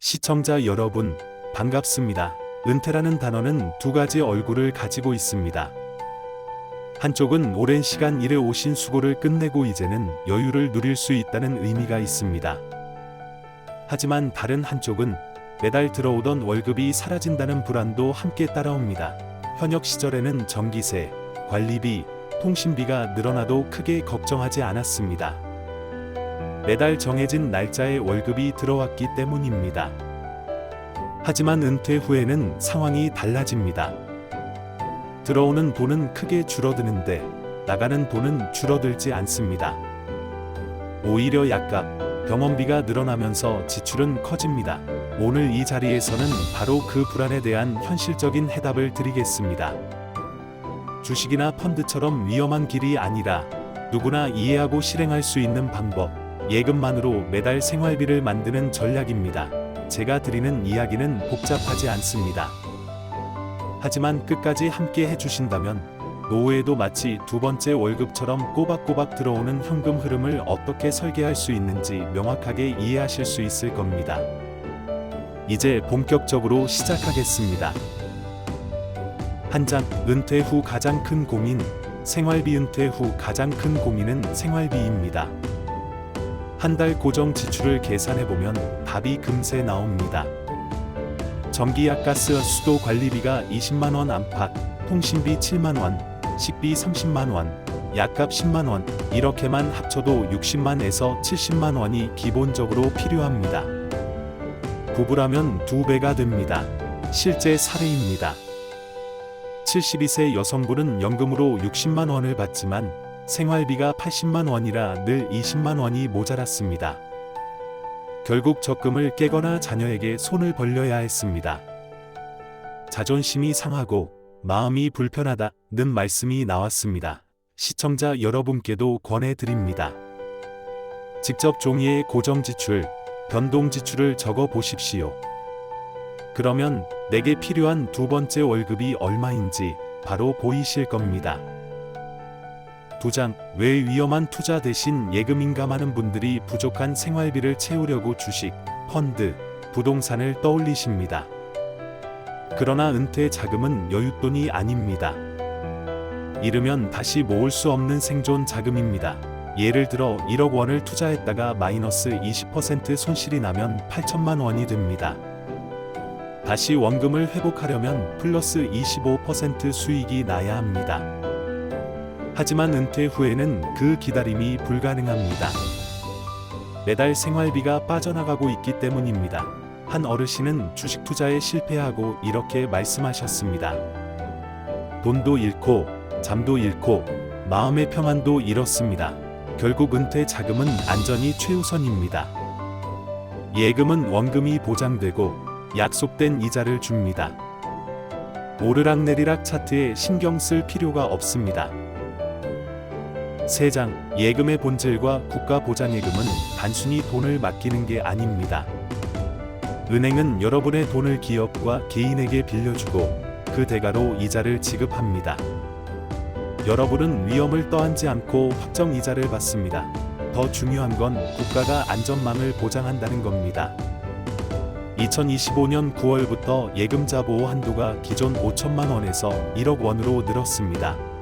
시청자 여러분, 반갑습니다. 은퇴라는 단어는 두 가지 얼굴을 가지고 있습니다. 한쪽은 오랜 시간 일해 오신 수고를 끝내고 이제는 여유를 누릴 수 있다는 의미가 있습니다. 하지만 다른 한쪽은 매달 들어오던 월급이 사라진다는 불안도 함께 따라옵니다. 현역 시절에는 전기세, 관리비, 통신비가 늘어나도 크게 걱정하지 않았습니다. 매달 정해진 날짜에 월급이 들어왔기 때문입니다. 하지만 은퇴 후에는 상황이 달라집니다. 들어오는 돈은 크게 줄어드는데 나가는 돈은 줄어들지 않습니다. 오히려 약값, 병원비가 늘어나면서 지출은 커집니다. 오늘 이 자리에서는 바로 그 불안에 대한 현실적인 해답을 드리겠습니다. 주식이나 펀드처럼 위험한 길이 아니라 누구나 이해하고 실행할 수 있는 방법, 예금만으로 매달 생활비를 만드는 전략입니다. 제가 드리는 이야기는 복잡하지 않습니다. 하지만 끝까지 함께 해주신다면 노후에도 마치 두 번째 월급처럼 꼬박꼬박 들어오는 현금 흐름을 어떻게 설계할 수 있는지 명확하게 이해하실 수 있을 겁니다. 이제 본격적으로 시작하겠습니다. 한 장, 은퇴 후 가장 큰 고민, 생활비. 은퇴 후 가장 큰 고민은 생활비입니다. 한 달 고정 지출을 계산해보면 답이 금세 나옵니다. 전기약 가스 수도 관리비가 20만원 안팎, 통신비 7만원, 식비 30만원, 약값 10만원, 이렇게만 합쳐도 60만에서 70만원이 기본적으로 필요합니다. 부부라면 2배가 됩니다. 실제 사례입니다. 72세 여성분은 연금으로 60만원을 받지만 생활비가 80만원이라 늘 20만원이 모자랐습니다. 결국 적금을 깨거나 자녀에게 손을 벌려야 했습니다. 자존심이 상하고 마음이 불편하다는 말씀이 나왔습니다. 시청자 여러분께도 권해드립니다. 직접 종이에 고정지출, 변동지출을 적어 보십시오. 그러면 내게 필요한 두 번째 월급이 얼마인지 바로 보이실 겁니다. 2장, 왜 위험한 투자 대신 예금인가? 많은 분들이 부족한 생활비를 채우려고 주식, 펀드, 부동산을 떠올리십니다. 그러나 은퇴 자금은 여윳돈이 아닙니다. 잃으면 다시 모을 수 없는 생존 자금입니다. 예를 들어 1억 원을 투자했다가 마이너스 20% 손실이 나면 8천만 원이 됩니다. 다시 원금을 회복하려면 플러스 25% 수익이 나야 합니다. 하지만 은퇴 후에는 그 기다림이 불가능합니다. 매달 생활비가 빠져나가고 있기 때문입니다. 한 어르신은 주식 투자에 실패하고 이렇게 말씀하셨습니다. 돈도 잃고 잠도 잃고 마음의 평안도 잃었습니다. 결국 은퇴 자금은 안전이 최우선입니다. 예금은 원금이 보장되고 약속된 이자를 줍니다. 오르락내리락 차트에 신경 쓸 필요가 없습니다. 3장, 예금의 본질과 국가보장예금은 단순히 돈을 맡기는 게 아닙니다. 은행은 여러분의 돈을 기업과 개인에게 빌려주고 그 대가로 이자를 지급합니다. 여러분은 위험을 떠안지 않고 확정 이자를 받습니다. 더 중요한 건 국가가 안전망을 보장한다는 겁니다. 2025년 9월부터 예금자 보호 한도가 기존 5천만 원에서 1억 원으로 늘었습니다.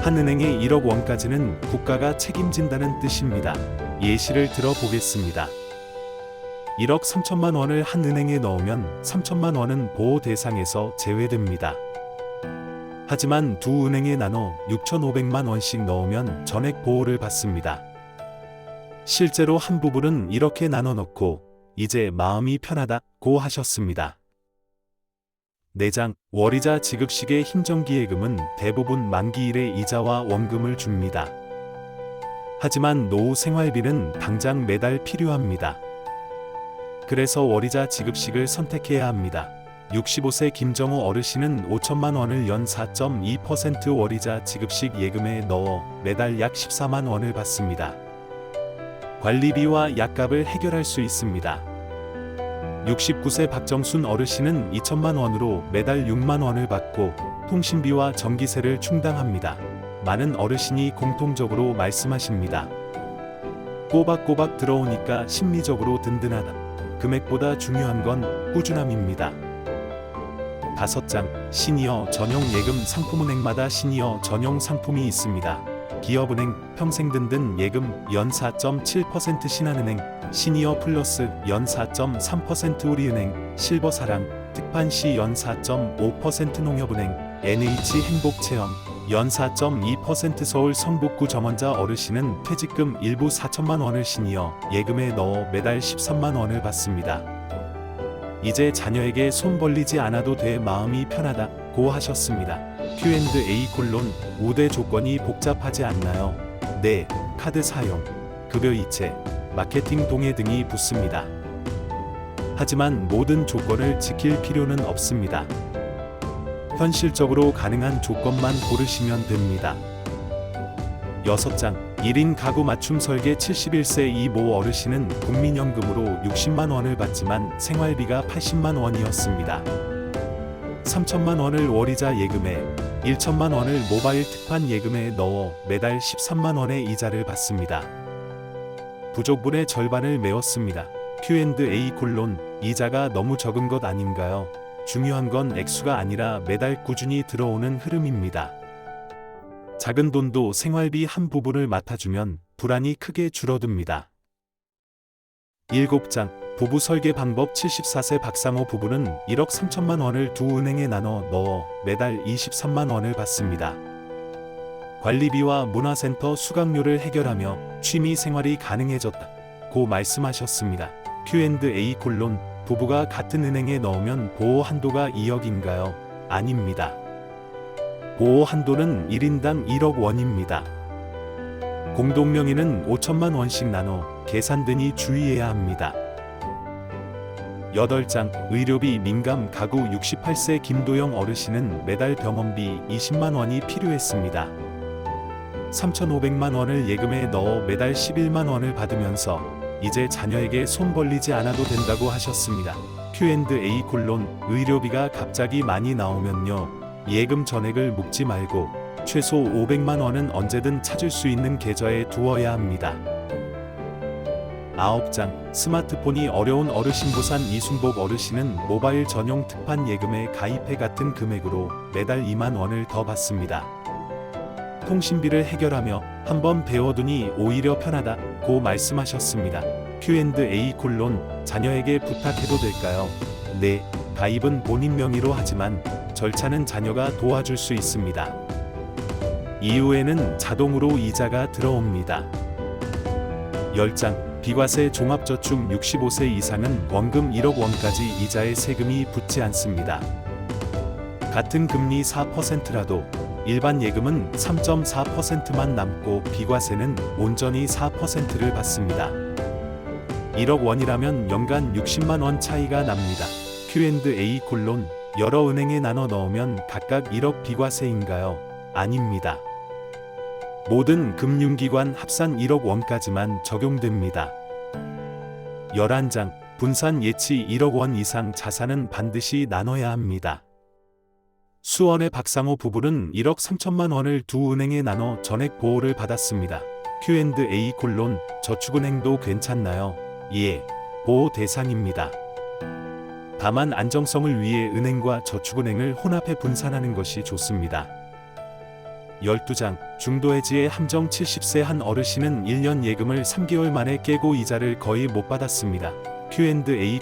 한 은행의 1억 원까지는 국가가 책임진다는 뜻입니다. 예시를 들어보겠습니다. 1억 3천만 원을 한 은행에 넣으면 3천만 원은 보호 대상에서 제외됩니다. 하지만 두 은행에 나눠 6,500만 원씩 넣으면 전액 보호를 받습니다. 실제로 한 부부는 이렇게 나눠 넣고 이제 마음이 편하다고 하셨습니다. 4장, 월이자 지급식의 힘정기예금은 대부분 만기일에 이자와 원금을 줍니다. 하지만 노후 생활비는 당장 매달 필요합니다. 그래서 월이자 지급식을 선택해야 합니다. 65세 김정호 어르신은 5천만 원을 연 4.2% 월이자 지급식 예금에 넣어 매달 약 14만 원을 받습니다. 관리비와 약값을 해결할 수 있습니다. 69세 박정순 어르신은 2천만 원으로 매달 6만 원을 받고 통신비와 전기세를 충당합니다. 많은 어르신이 공통적으로 말씀하십니다. 꼬박꼬박 들어오니까 심리적으로 든든하다. 금액보다 중요한 건 꾸준함입니다. 5장, 시니어 전용 예금 상품은행마다 시니어 전용 상품이 있습니다. 기업은행, 평생든든 예금 연 4.7% 신한은행, 시니어 플러스 연 4.3% 우리은행, 실버사랑, 특판시 연 4.5% 농협은행, NH 행복체험 연 4.2% 서울 성북구 정원자 어르신은 퇴직금 일부 4천만 원을 시니어 예금에 넣어 매달 13만 원을 받습니다. 이제 자녀에게 손 벌리지 않아도 돼 마음이 편하다고 하셨습니다. Q&A: 5대 조건이 복잡하지 않나요? 네, 카드 사용, 급여 이체, 마케팅 동의 등이 붙습니다. 하지만 모든 조건을 지킬 필요는 없습니다. 현실적으로 가능한 조건만 고르시면 됩니다. 6장, 1인 가구 맞춤 설계 71세 이 모 어르신은 국민연금으로 60만 원을 받지만 생활비가 80만 원이었습니다. 3천만 원을 월이자 예금에, 1천만 원을 모바일 특판 예금에 넣어 매달 13만 원의 이자를 받습니다. 부족분의 절반을 메웠습니다. Q&A: 이자가 너무 적은 것 아닌가요? 중요한 건 액수가 아니라 매달 꾸준히 들어오는 흐름입니다. 작은 돈도 생활비 한 부분을 맡아주면 불안이 크게 줄어듭니다. 7장, 부부 설계 방법 74세 박상호 부부는 1억 3천만 원을 두 은행에 나눠 넣어 매달 23만 원을 받습니다. 관리비와 문화센터 수강료를 해결하며 취미 생활이 가능해졌다고 말씀하셨습니다. Q&A: 부부가 같은 은행에 넣으면 보호 한도가 2억인가요? 아닙니다. 보호 한도는 1인당 1억 원입니다. 공동명의는 5천만 원씩 나눠 계산되니 주의해야 합니다. 8장, 의료비 민감 가구 68세 김도영 어르신은 매달 병원비 20만 원이 필요했습니다. 3,500만 원을 예금에 넣어 매달 11만 원을 받으면서 이제 자녀에게 손 벌리지 않아도 된다고 하셨습니다. Q&A: 의료비가 갑자기 많이 나오면요, 예금 전액을 묶지 말고 최소 500만 원은 언제든 찾을 수 있는 계좌에 두어야 합니다. 9장, 스마트폰이 어려운 어르신 부산 이순복 어르신은 모바일 전용 특판 예금에 가입해 같은 금액으로 매달 2만 원을 더 받습니다. 통신비를 해결하며 한번 배워두니 오히려 편하다고 말씀하셨습니다. Q&A: 자녀에게 부탁해도 될까요? 네, 가입은 본인 명의로 하지만 절차는 자녀가 도와줄 수 있습니다. 이후에는 자동으로 이자가 들어옵니다. 10장, 비과세 종합저축 65세 이상은 원금 1억 원까지 이자에 세금이 붙지 않습니다. 같은 금리 4%라도 일반 예금은 3.4%만 남고 비과세는 온전히 4%를 받습니다. 1억 원이라면 연간 60만 원 차이가 납니다. Q&A: 여러 은행에 나눠 넣으면 각각 1억 비과세인가요? 아닙니다. 모든 금융기관 합산 1억 원까지만 적용됩니다. 11장, 분산 예치 1억 원 이상 자산은 반드시 나눠야 합니다. 수원의 박상호 부부는 1억 3천만 원을 두 은행에 나눠 전액 보호를 받았습니다. Q&A: 저축은행도 괜찮나요? 예, 보호 대상입니다. 다만 안정성을 위해 은행과 저축은행을 혼합해 분산하는 것이 좋습니다. 12장, 중도해지의 함정 70세 한 어르신은 1년 예금을 3개월 만에 깨고 이자를 거의 못 받았습니다. Q&A: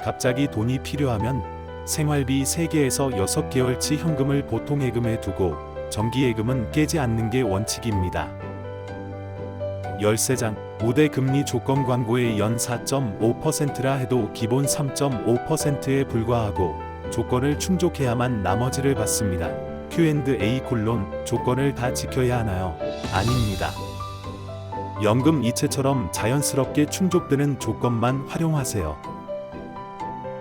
갑자기 돈이 필요하면 생활비 3개에서 6개월치 현금을 보통 예금에 두고 정기예금은 깨지 않는 게 원칙입니다. 13장, 우대 금리 조건 광고에 연 4.5%라 해도 기본 3.5%에 불과하고 조건을 충족해야만 나머지를 받습니다. Q&A: 조건을 다 지켜야 하나요? 아닙니다. 연금 이체처럼 자연스럽게 충족되는 조건만 활용하세요.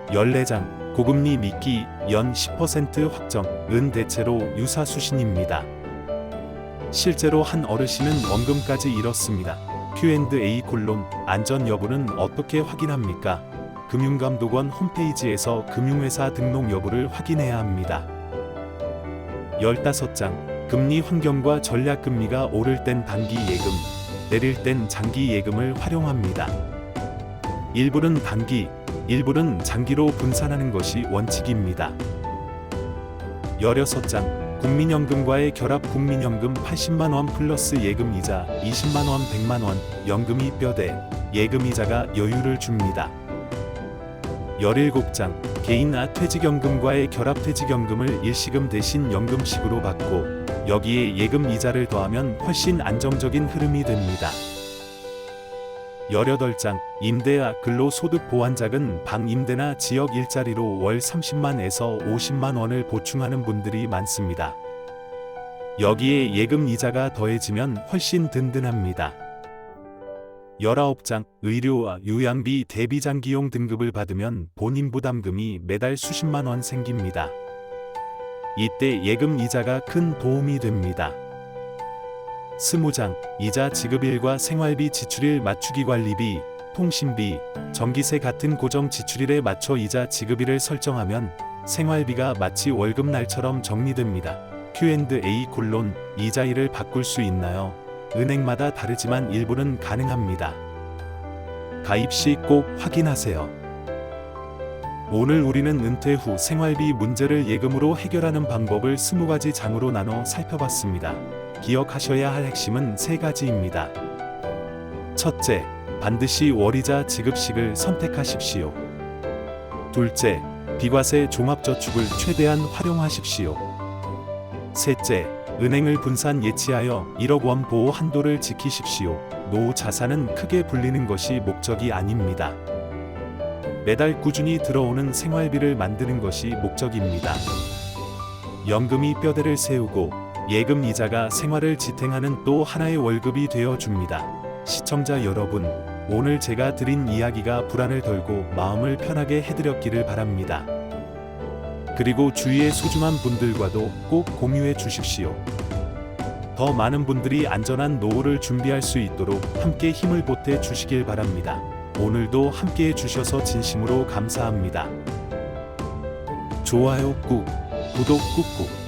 14장, 고금리 미끼 연 10% 확정, 은 대체로 유사수신입니다. 실제로 한 어르신은 원금까지 잃었습니다. Q&A: 안전 여부는 어떻게 확인합니까? 금융감독원 홈페이지에서 금융회사 등록 여부를 확인해야 합니다. 15장, 금리 환경과 전략금리가 오를 땐 단기 예금, 내릴 땐 장기 예금을 활용합니다. 일부는 단기, 일부는 장기로 분산하는 것이 원칙입니다. 16장 국민연금과의 결합. 국민연금 80만 원 플러스 예금이자 20만 원 100만 원 연금이 뼈대 예금이자가 여유를 줍니다. 17장 개인 퇴직연금과의 결합. 퇴직연금을 일시금 대신 연금식으로 받고 여기에 예금이자를 더하면 훨씬 안정적인 흐름이 됩니다. 18장 임대 근로소득보완자금. 방 임대나 지역 일자리로 월 30만에서 50만 원을 보충하는 분들이 많습니다. 여기에 예금이자가 더해지면 훨씬 든든합니다. 19장 의료 요양비 대비장기용 등급을 받으면 본인 부담금이 매달 수십만 원 생깁니다. 이때 예금이자가 큰 도움이 됩니다. 20장 이자 지급일과 생활비 지출일 맞추기. 관리비, 통신비, 전기세 같은 고정 지출일에 맞춰 이자 지급일을 설정하면 생활비가 마치 월급날처럼 정리됩니다. Q&A: 이자일을 바꿀 수 있나요? 은행마다 다르지만 일부는 가능합니다. 가입 시 꼭 확인하세요. 오늘 우리는 은퇴 후 생활비 문제를 예금으로 해결하는 방법을 20가지 장으로 나눠 살펴봤습니다. 기억하셔야 할 핵심은 3가지입니다. 첫째, 반드시 월이자 지급식을 선택하십시오. 둘째, 비과세 종합저축을 최대한 활용하십시오. 셋째, 은행을 분산 예치하여 1억 원 보호 한도를 지키십시오. 노후 자산은 크게 불리는 것이 목적이 아닙니다. 매달 꾸준히 들어오는 생활비를 만드는 것이 목적입니다. 연금이 뼈대를 세우고 예금 이자가 생활을 지탱하는 또 하나의 월급이 되어 줍니다. 시청자 여러분, 오늘 제가 드린 이야기가 불안을 덜고 마음을 편하게 해드렸기를 바랍니다. 그리고 주위의 소중한 분들과도 꼭 공유해 주십시오. 더 많은 분들이 안전한 노후를 준비할 수 있도록 함께 힘을 보태 주시길 바랍니다. 오늘도 함께 해주셔서 진심으로 감사합니다. 좋아요 꾹, 구독 꾹꾹.